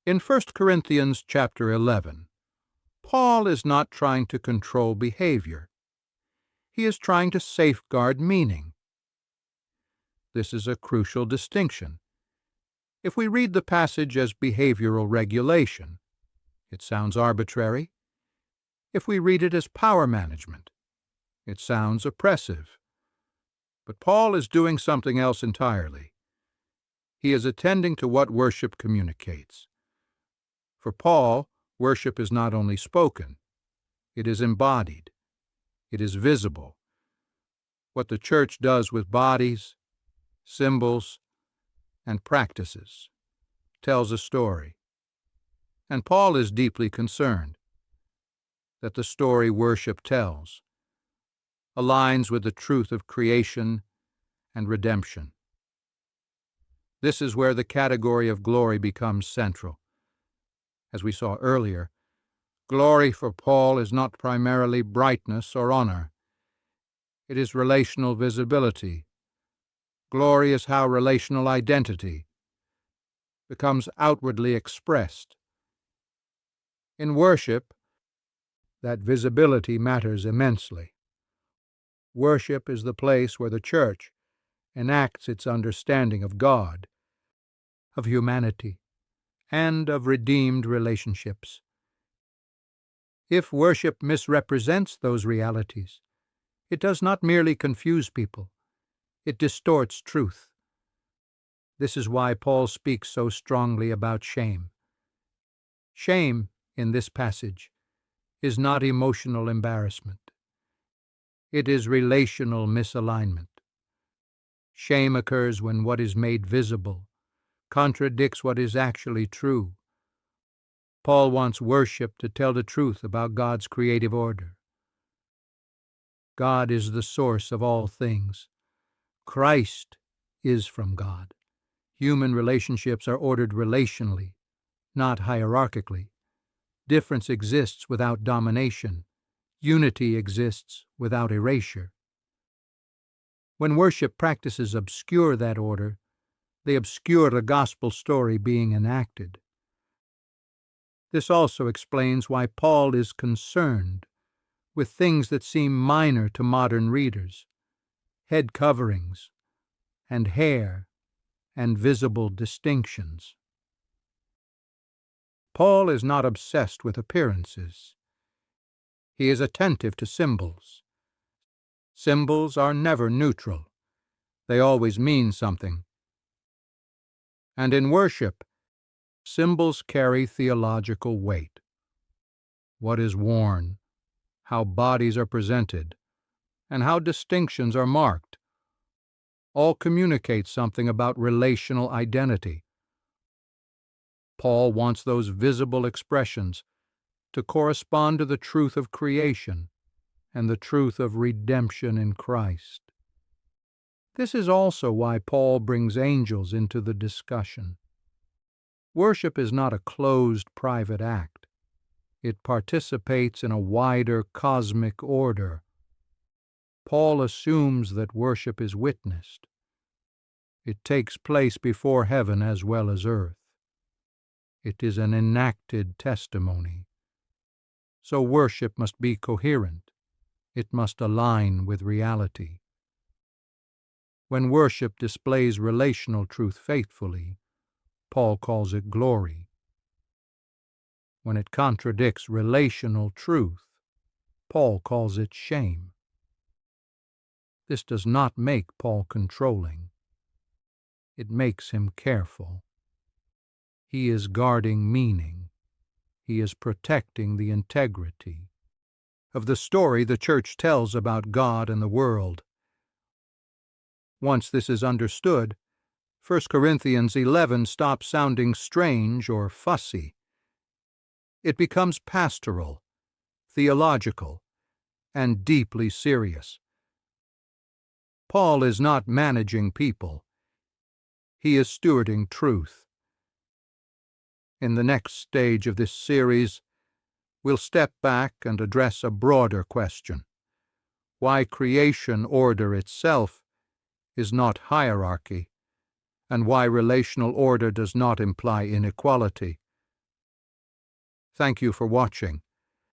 In 1 Corinthians chapter 11, Paul is not trying to control behavior. He is trying to safeguard meaning. This is a crucial distinction. If we read the passage as behavioral regulation, it sounds arbitrary. If we read it as power management, it sounds oppressive. But Paul is doing something else entirely. He is attending to what worship communicates. For Paul, worship is not only spoken, it is embodied, it is visible. What the church does with bodies, symbols, and practices tells a story. And Paul is deeply concerned that the story worship tells aligns with the truth of creation and redemption. This is where the category of glory becomes central. As we saw earlier, glory for Paul is not primarily brightness or honor. It is relational visibility. Glory is how relational identity becomes outwardly expressed. In worship, that visibility matters immensely. Worship is the place where the church enacts its understanding of God, of humanity, and of redeemed relationships. If worship misrepresents those realities, it does not merely confuse people, it distorts truth. This is why Paul speaks so strongly about shame. Shame, in this passage, is not emotional embarrassment. It is relational misalignment. Shame occurs when what is made visible contradicts what is actually true. Paul wants worship to tell the truth about God's creative order. God is the source of all things. Christ is from God. Human relationships are ordered relationally, not hierarchically. Difference exists without domination. Unity exists without erasure. When worship practices obscure that order, they obscure the gospel story being enacted. This also explains why Paul is concerned with things that seem minor to modern readers: head coverings, and hair, and visible distinctions. Paul is not obsessed with appearances. He is attentive to symbols. Symbols are never neutral. They always mean something. And in worship, symbols carry theological weight. What is worn, how bodies are presented, and how distinctions are marked all communicate something about relational identity. Paul wants those visible expressions to correspond to the truth of creation and the truth of redemption in Christ. This is also why Paul brings angels into the discussion. Worship is not a closed private act. It participates in a wider cosmic order. Paul assumes that worship is witnessed. It takes place before heaven as well as earth. It is an enacted testimony. So worship must be coherent. It must align with reality. When worship displays relational truth faithfully, Paul calls it glory. When it contradicts relational truth, Paul calls it shame. This does not make Paul controlling. It makes him careful. He is guarding meaning. He is protecting the integrity of the story the church tells about God and the world. Once this is understood, 1 Corinthians 11 stops sounding strange or fussy. It becomes pastoral, theological, and deeply serious. Paul is not managing people. He is stewarding truth. In the next stage of this series, we'll step back and address a broader question: why creation order itself is not hierarchy, and why relational order does not imply inequality, Thank you for watching.